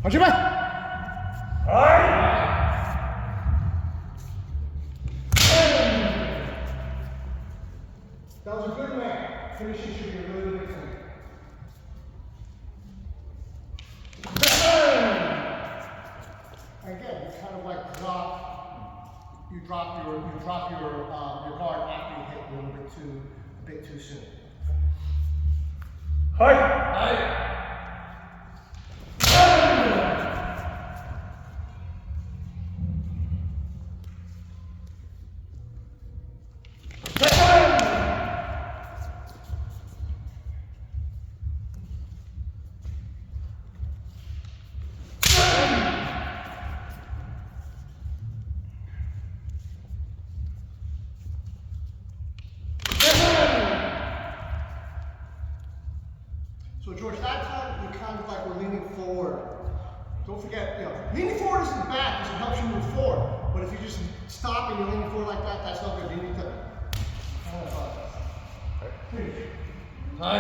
始め。That was a good man. Finishing should be a really big thing. Again, you kind of like drop your guard after you hit a bit too soon. Hi. So George, that time you kind of like we're leaning forward. Don't forget, leaning forward isn't bad because it helps you move forward. But if you just stop and you're leaning forward like that, that's not good. You need to. Hi.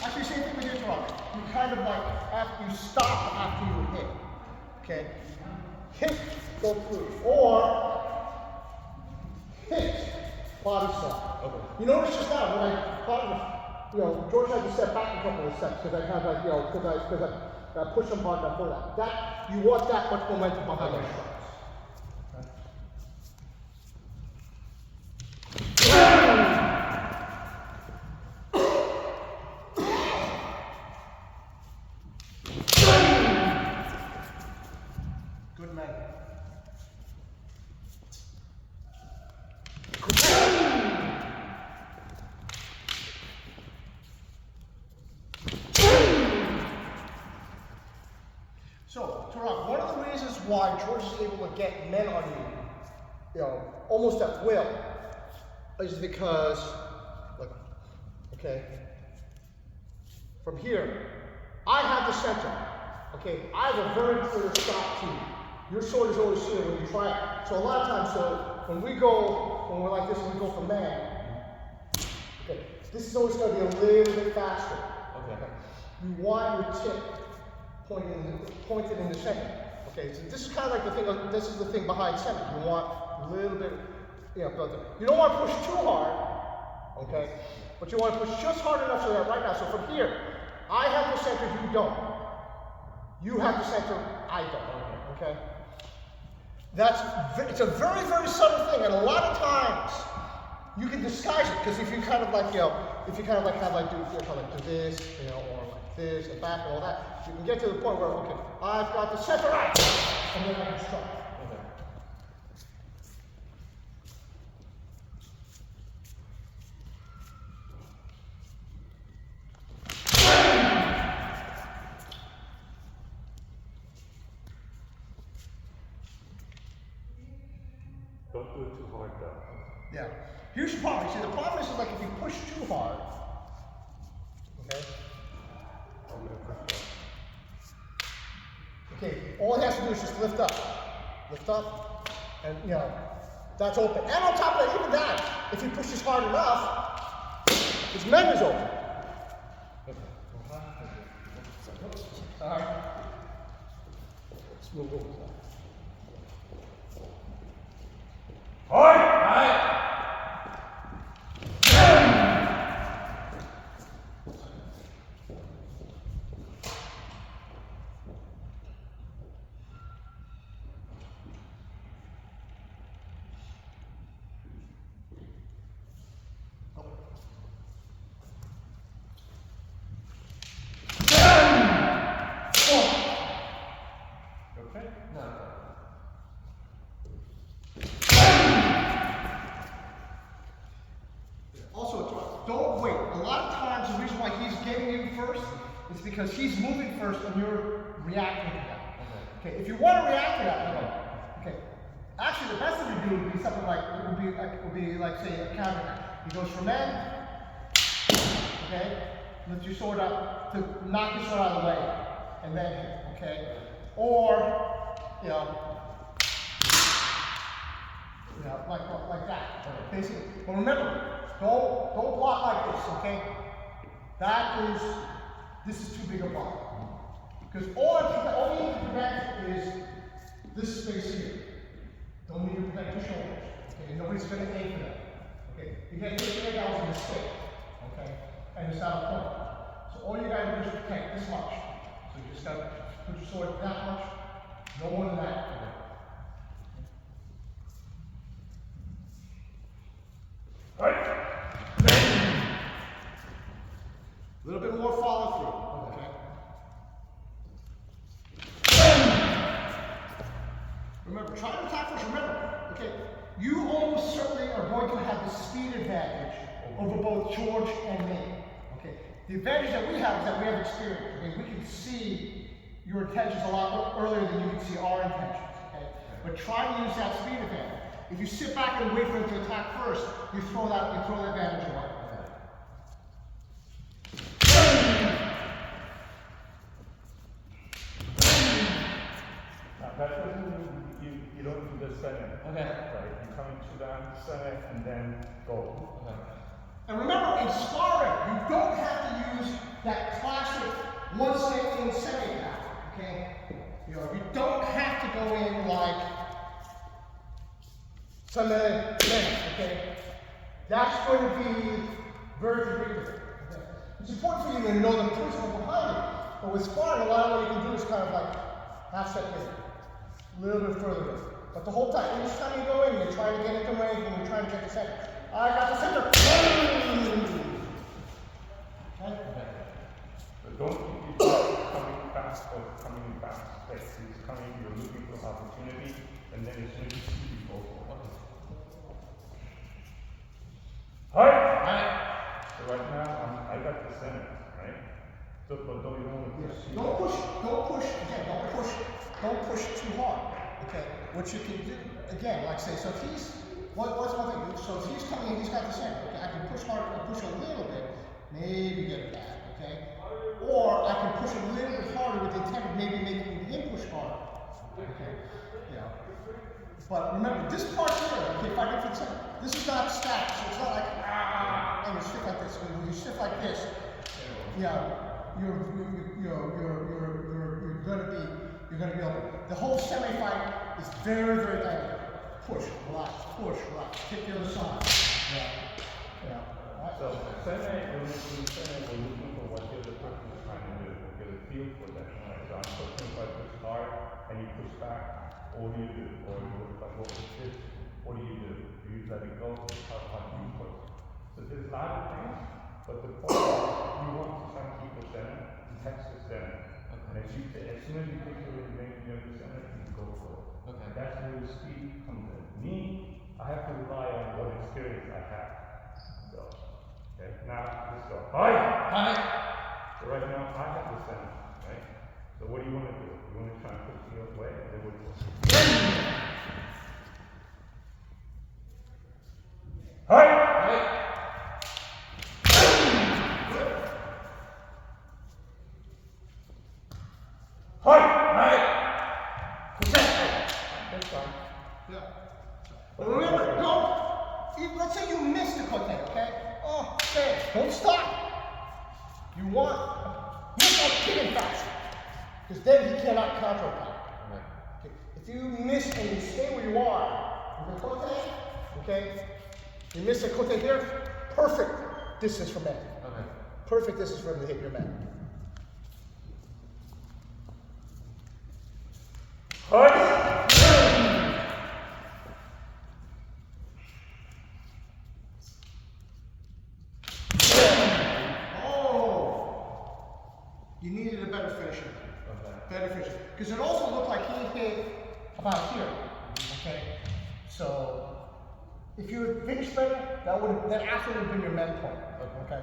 Actually, same thing with your rock. You kind of like after you stop after you hit. Okay? Hit, go through. Or hit, body stop. Okay. You notice just now when I caught George had to step back a couple of steps because I kind of like, because I pushed him hard before that. That you want that much momentum behind your shots. Good man. So, Tarak, one of the reasons why George is able to get men on you, almost at will, is because, look, okay, from here, I have the center, okay, I have a very clear stop to you. Your sword is always here when you try it. So a lot of times, when we're like this, and we go for man, okay, this is always going to be a little bit faster. Okay. You want your tip pointed in the center. Okay, so this is kind of like the thing. This is the thing behind center. You want a little bit, you don't want to push too hard, okay, but you want to push just hard enough so that right now. So from here, I have the center. You don't. You have the center. I don't. Okay. It's a very, very subtle thing, and a lot of times you can disguise it because if you kind of like, if you kind of like have like do this, or like this and back and all that, you can get to the point where okay, I've got the center right, and then I can strike. Okay. Don't do it too hard though. Yeah. Here's the problem. See, the problem is like if you push too hard, okay? I'm gonna push back. Okay, all it has to do is just lift up. Lift up, and that's open. And on top of that, even that, if he pushes hard enough, his men is open. Sorry. Let's move over. Don't wait. A lot of times the reason why he's getting you first is because he's moving first and you're reacting to that. Okay. If you want to react to that, okay. Actually, the best thing to do would be something like would be like say a counter attack. He goes for men. Okay. Lift your sword up to knock your sword out of the way, and then hit. Okay. Or like that. Basically. But remember, don't block like this, okay? That is this is too big a block. Because all you need to prevent is this space here. Don't need to prevent your shoulders. Okay, nobody's going to aim for that. Okay, you get hit, that was a mistake. Okay, and it's out of point. So all you gotta do is protect this much. So you just gotta put your sword that much, no more than that. Right. A little bit more follow through. Okay. Remember, try to attack first. Remember, okay, you almost certainly are going to have the speed advantage over both George and me. Okay. The advantage that we have is that we have experience. Okay? We can see your intentions a lot earlier than you can see our intentions. Okay? But try to use that speed advantage. If you sit back and wait for him to attack first, you throw that advantage away. Now that doesn't mean you don't do the center. Okay. Right? You come to down center and then go. Okay. And remember, in sparring, you don't have to use that classic one step in semi-attack. Okay? You know, you don't have to go in like okay? That's going to be very predictable. Okay? It's important for you to know the principle behind it. But with sparring, a lot of what you can do is kind of like half step in, a little bit further in. But the whole time, each time you go in, you're trying to get into range and you're trying to get the center. I got the center. Okay? But don't keep coming fast or coming fast. Like he's coming, you're looking for opportunity, and then as soon as you see you go for it. Hi! So right now, I got the center, right? So, but don't you want to push? Don't push too hard. Okay? What you can do, again, like say, so if he's, what's one thing? So if he's coming in, he's got the center. Okay? I can push hard, I push a little bit, maybe get it back. Okay? Or I can push a little bit harder with the intent of maybe making him push harder. Okay? Yeah. But remember, this part here, okay, if I get for the center, this is not stacked, so it's not like, and you stiff like this. When you stiff like this, you're gonna be able. The whole semi-fight is very, very dynamic. Push, relax, kick the other side. Yeah. Right. So center, we're looking for what the other person is trying to do. We'll get a feel for that. Right? So I'm pushing, if I push hard and you push back, what do you do? Or if I go like this, what do? Do you let it go? How do you push? So there's a lot of things, but the point is you want to try to keep the center, protect the center. And as soon as you think you're in the center, you go for it. Okay. And that's where the speed comes in. Me, I have to rely on what experience I have. So, okay, now let's go. Hi! So right now I have the center, right? So what do you want to do? You want to try and push the other way, or what do you want to do? Hi! That's fine. Yeah. But remember, don't. Let's say you missed a kote, okay? Oh, okay. Don't stop. You want like kicking fast, because then he cannot counterattack. Right. Okay. If you miss and you stay where you are with the kote, okay? You miss a kote here, perfect distance for men. Okay. Perfect distance for him to hit your man. Hi! You needed a better finisher. Okay. Better finisher. Because it also looked like he hit about here. Okay? So, if you had finished better, that absolutely would have been your men point. Okay?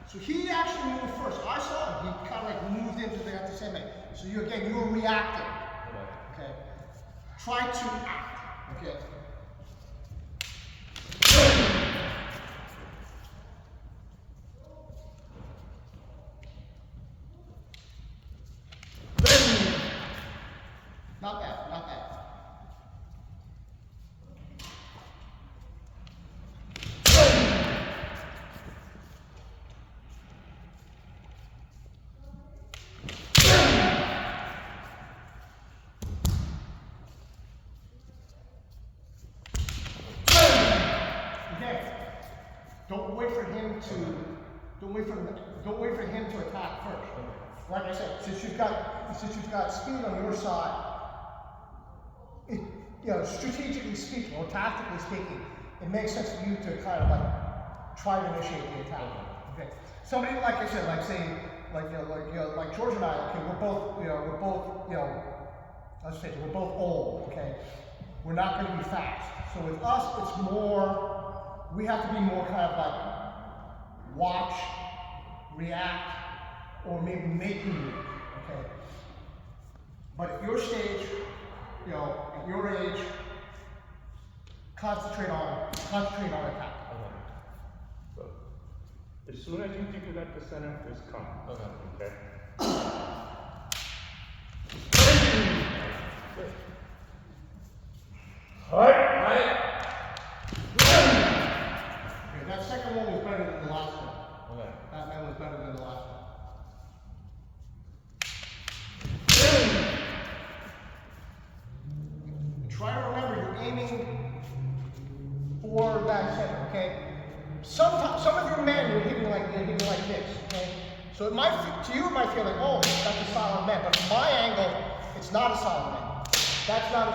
So he actually moved first. I saw him. He kind of like moved into the same way. So you were reacting. Okay? Try to act. Okay? Not bad. him to attack first. Like I said, since you've got speed on your side, strategically speaking or tactically speaking, it makes sense for you to kind of like try to initiate the attack. Okay. Somebody like I said, like George and I. Okay, we're both let's face it, we're both old. Okay, we're not going to be fast. So with us, it's more. We have to be more kind of like watch, react, or maybe make you move. Okay. But at your stage, at your age, concentrate on attack. So, as soon as you think you got the center, just come. Okay. Alright. Okay, that second one was better than the last one. Okay. That man was better than the last one. Try to remember you're aiming for that center, okay? Some of your men you're hitting like this, okay? So to you it might feel like, oh, that's a solid man, but from my angle, it's not a solid man. That's not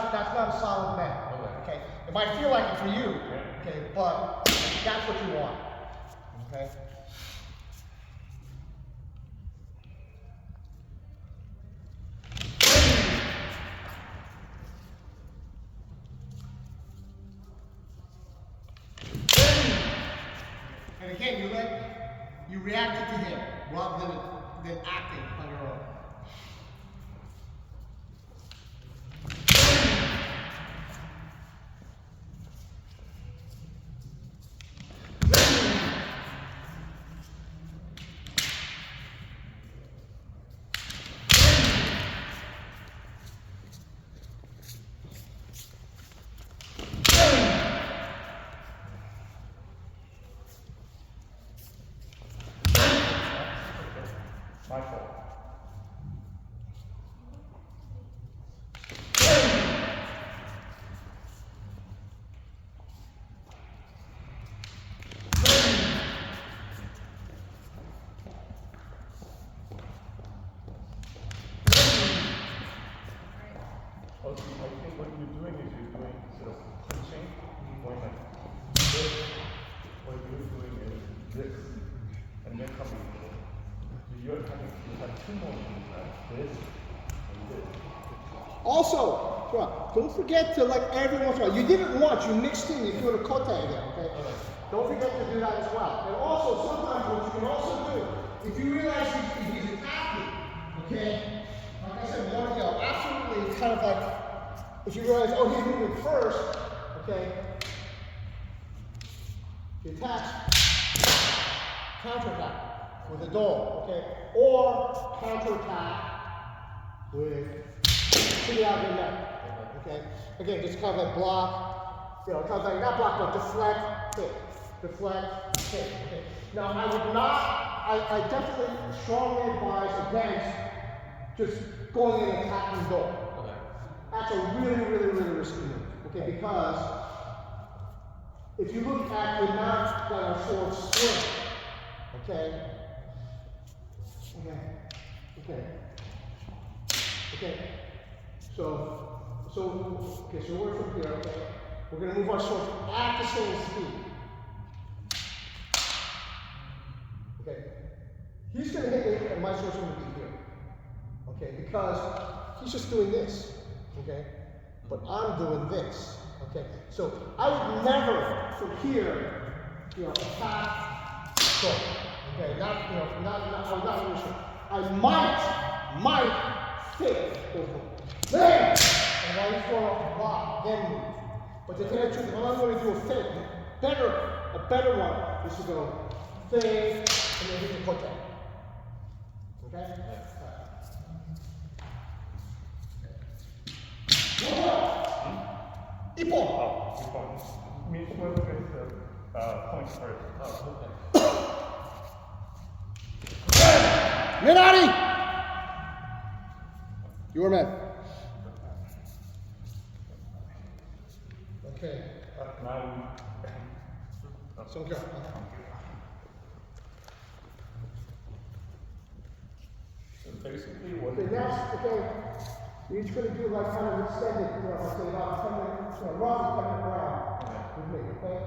a solid man. Okay? It might feel like it for you, okay, but that's what you want. Okay? And again, you reacted to him rather than acting on your own. My fault. I think what you're doing is instead of punching, you're going like this. What you're doing is this, and then coming forward. You have two more moves, right? This and this. Also, don't forget to, like, every once in a while, you did it once, you mixed in, you threw the kote there, okay? Don't forget to do that as well. And also, sometimes what you can also do, if you realize he's attacking, okay? Like I said, absolutely, it's kind of like, if you realize, oh, he's moving first, okay? He attacks, counterattack with a dog, okay? Or counterattack with shooting out your neck, okay? Again, just kind of like block, kind of like not block, but deflect, hit, deflect, hit, okay? Now, I definitely strongly advise against just going in and attacking the door. Okay. That's a really, really, really risky move, okay? Because if you look at the amount that our swords swing, okay? Okay. So we're from here, okay? We're gonna move our swords at the same speed. Okay. He's gonna hit me and my sword's gonna be here. Okay, because he's just doing this. Okay? But I'm doing this. Okay? So I would never from here, attack sword. Okay, not really sure. I might fit those moves. Then, and while he's going off the block, then move. But to tell you the truth, if I'm going to do a fake, a better one is to go fake and then hit the kote. Okay? Ippon! Ippon. Means whoever gets the points first. Minari! Your man. Okay. Now So good. basically what Okay, it now, is. okay, you're just gonna do like kind of extended, you know, like say about 10 minutes, you know, roughly 10 minute round with me, okay?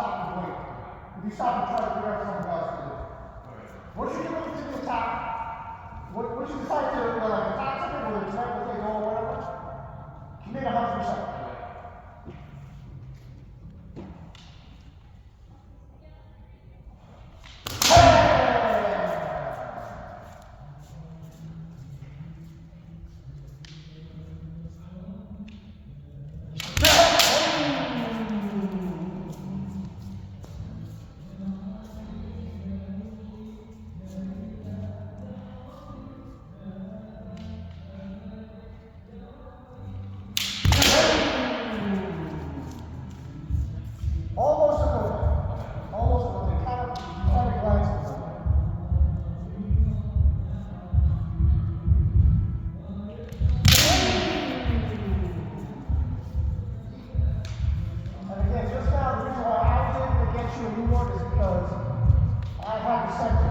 stop and wait. If you stop and try to figure out something else to do. Once you get ready to the attack, once you decide to like attack something, whether it's right, okay, go or whatever, commit 100%. Almost a movement. Almost a movement. Kind of glances. And again, just now, the reason why I was able to get you a new one is because I had the center.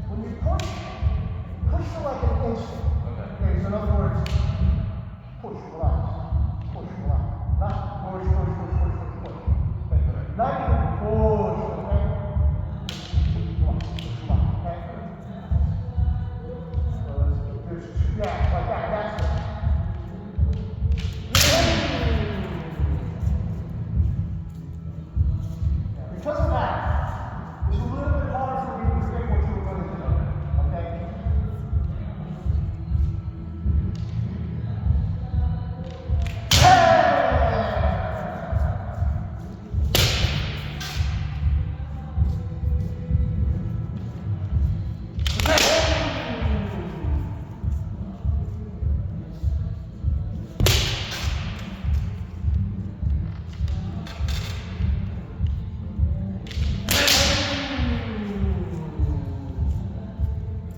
When you push it like an instant. Okay, so in other words, push, relax. Push, relax. Not push. Okay. Not even push, okay? Push, okay? So yeah, like that, that's it. Because of that, it's a little bit harder for me to predict what you were going to do. Okay?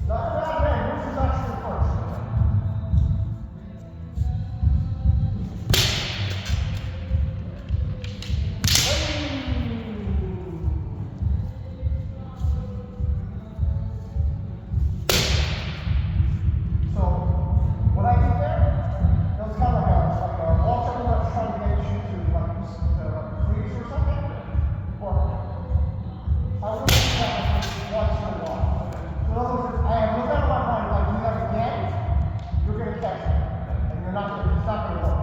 Not bad, man. Which is actually first. So, what I did there, that was kind of like a walk everyone was trying to get you to freeze or something. Or I would do that once in a while. So in other words, I have no doubt in my mind, if I do that again, you're going to catch it. And you're not going to, it's not going to work.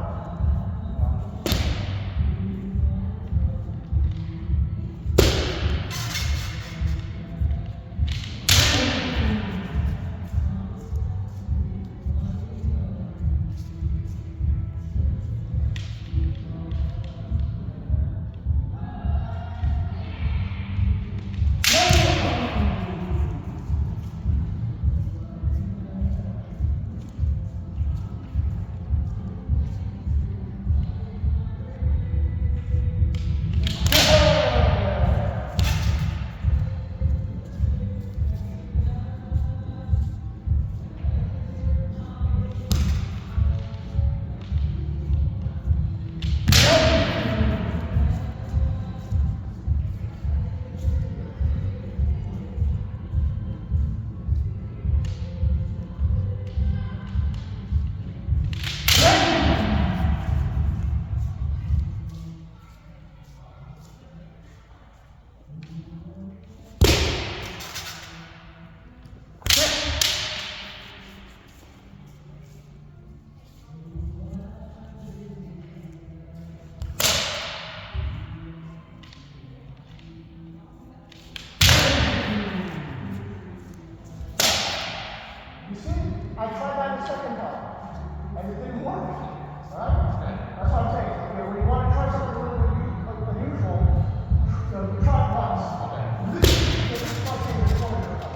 You see, I tried that the second time, and it didn't work. Alright? That's what I'm saying. You know, when you want to try something a little bit unusual, you try it once. This is something that's going to happen.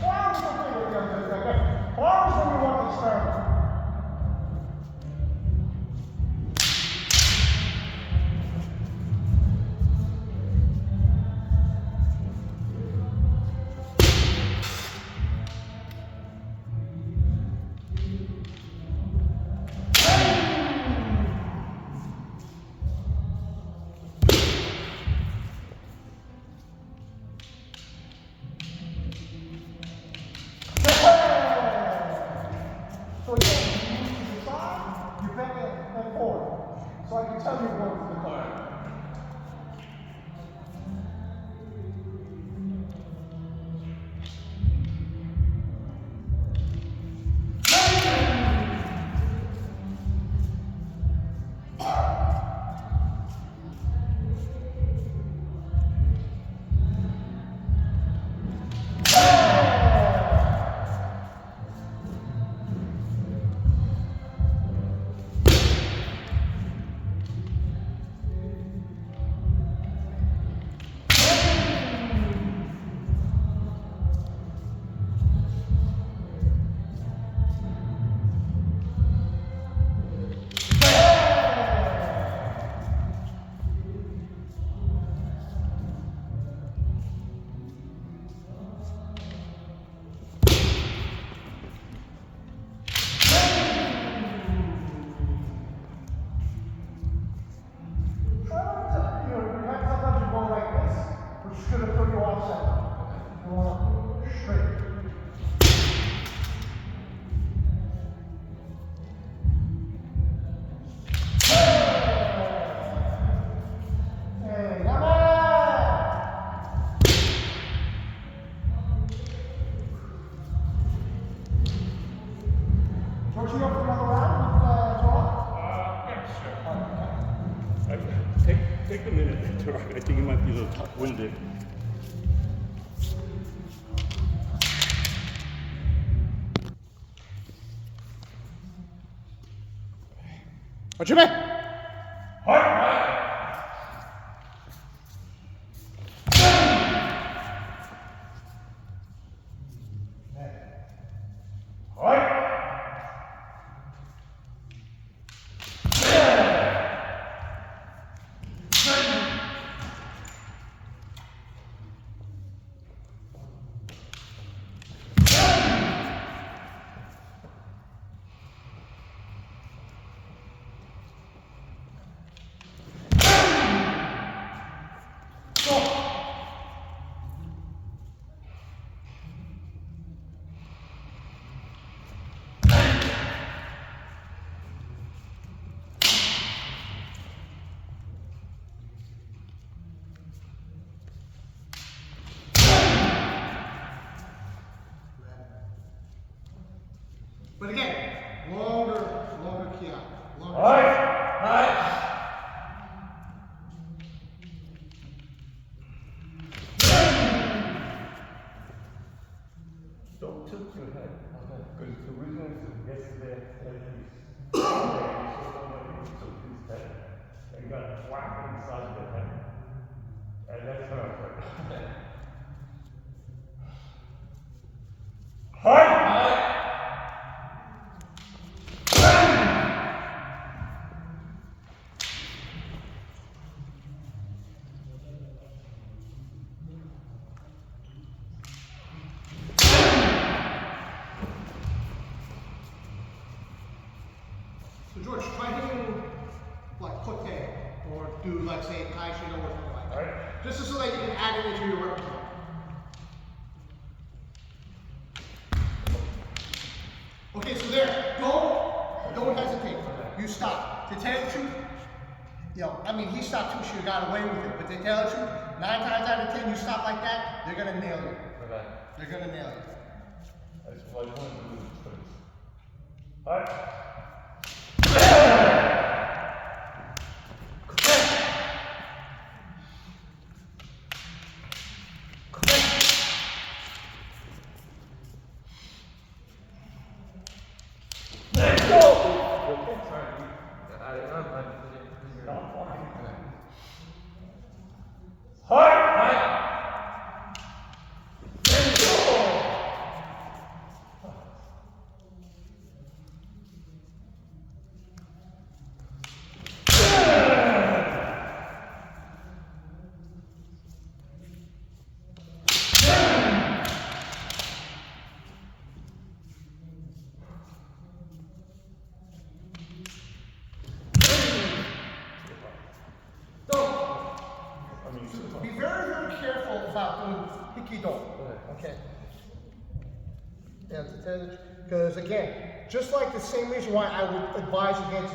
Form is something that form is when you want to experiment. sure you're all set. You want straight. George, you up for another round with Joel? Yeah, sure. Take a minute, I think you might be a little winded. Jimmy! But again, longer key out. Don't tilt your head, because the reason is it gets there like this. So tilt his head, and you got to whack inside the head. And that's not right. So George, try hitting like Kote or do like say Tai Chi or something like that. Right. Just so that you can add it into your repertoire. Okay, so there. Don't hesitate. You stop. To tell you the truth, I mean he stopped too, so you got away with it. But to tell the truth, 9 times out of 10 you stop like that, they're gonna nail you. Okay. They're gonna nail you. That's what I want to do with this place. Alright. Be very, very careful about doing Hikido. Okay. Because again, just like the same reason why I would advise against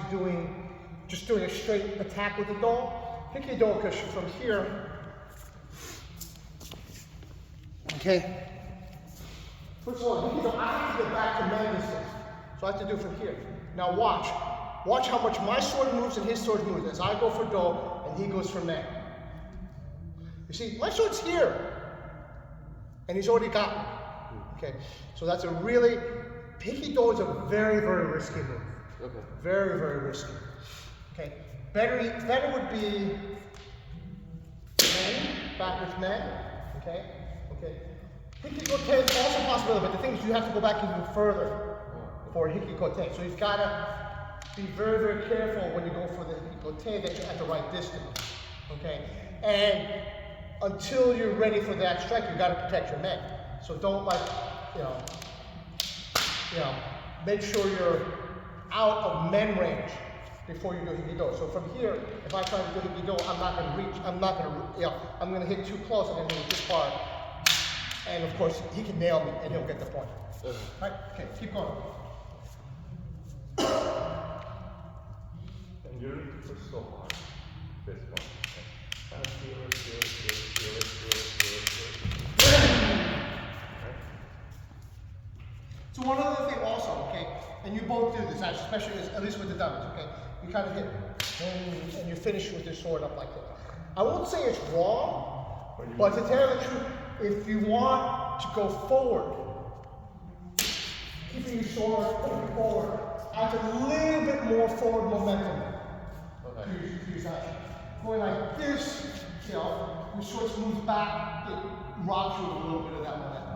just doing a straight attack with the do, Hikido, because from here, okay. First of all, Hikido, I have to get back to man distance, so I have to do it from here. Now watch how much my sword moves and his sword moves as I go for do and he goes for man. You see, my sword's here, and he's already got me. Okay, so that's a really, Hikido is a very, very risky move. Okay. Very, very risky. Okay, better would be men, backwards men. Okay, Hikikote is also possible, but the thing is you have to go back even further for Hikikote. So you've got to be very, very careful when you go for the Hikikote that you're at the right distance. Okay, and until you're ready for that strike, you've got to protect your men. So don't make sure you're out of men range before you do hikido. So from here, if I try to do hikido, I'm not going to reach. I'm going to hit too close and then hit too hard. And of course, he can nail me and he'll get the point. Right? Okay, keep going. And you need to push so hard. This one. Okay. Kind of feel it. Okay. So one other thing also, okay, and you both do this, especially at least with the dummies, okay? You kind of hit, and you finish with your sword up like that. I won't say it's wrong, but to tell you the truth, if you want to go forward, keeping your sword moving forward, adds a little bit more forward momentum to your action. Going like this, your sword moves back, it robs you of a little bit of that momentum.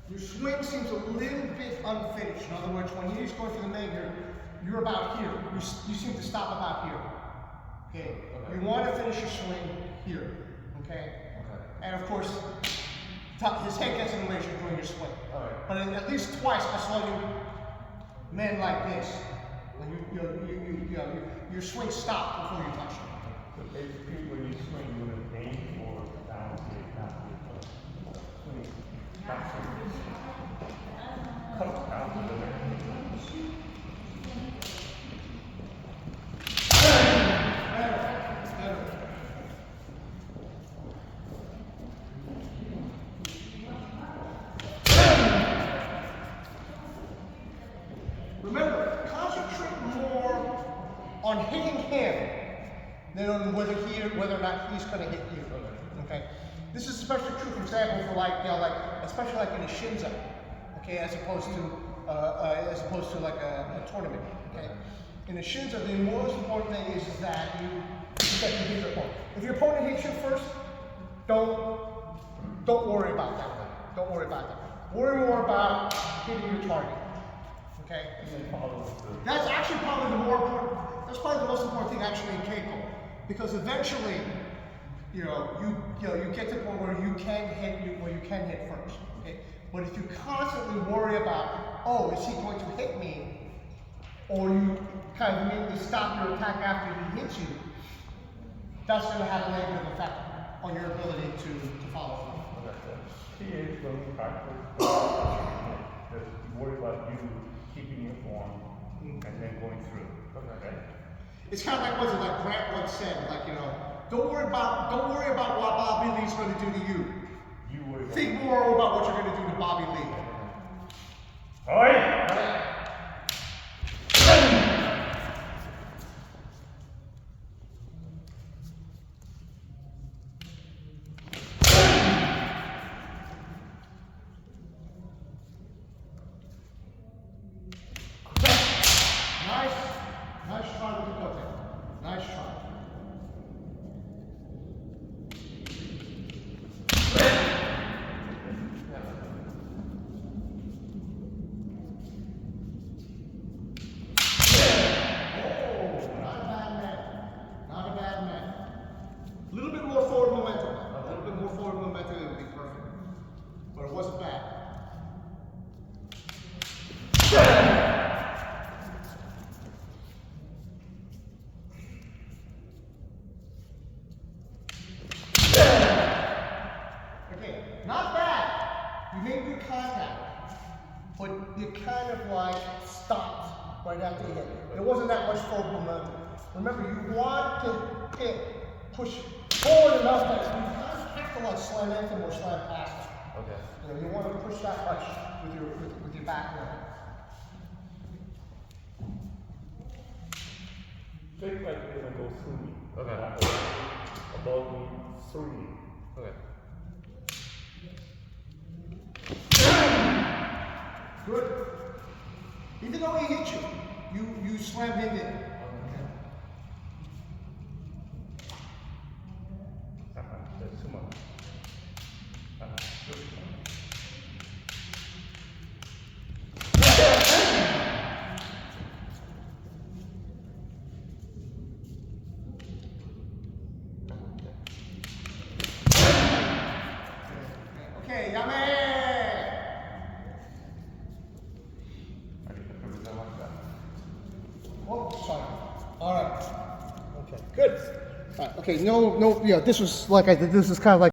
Your swing seems a little bit unfinished. In other words, when he's going for the main, you're about here. You seem to stop about here. Okay? You want to finish your swing here. Okay? And of course, his head gets in the way as you're doing your swing. But at least twice I saw you men like this. When your swing stopped before you touched it. So basically, when you swing, you want to aim for down to swing. Cut out the limit. Remember, concentrate more on hitting him than on whether or not he's going to hit you. Okay. This is especially true, for example, for especially like in a shinzo, okay, as opposed to like a tournament, okay. In a shinzo, the most important thing is that you hit your opponent. If your opponent hits you first, don't worry about that. Don't worry about that. Worry more about hitting your target, okay. That's actually probably the more important. That's probably the most important thing actually in Keiko, because eventually, you get to the point where you can hit first, okay? But if you constantly worry about, oh, is he going to hit me? Or you kind of immediately stop your attack after he hits you, that's going to have a negative effect on your ability to follow through. Key is when you practice, just worry about you keeping your form and then going through. Okay? It's kind of like, what Grant once said, don't worry about what Bobby Lee's going to do to you. Think more about what you're going to do to Bobby Lee. All right. Nice try with the kote. Nice try. But you kind of stopped right after you hit. There wasn't that much forward momentum. Remember, you want to push forward enough that you kind of have to slam into him or slam past him. Okay. You want to push that much with your back leg. Think like you're gonna go through me. Okay. Above me, so 3. Okay. Good. Even though he hit you, you slammed him in. That's too much. Good. Okay, Yame! I need to represent like that. Oh, sorry. All right. Okay, good. All right, okay, no, yeah, this was like this is kind of like.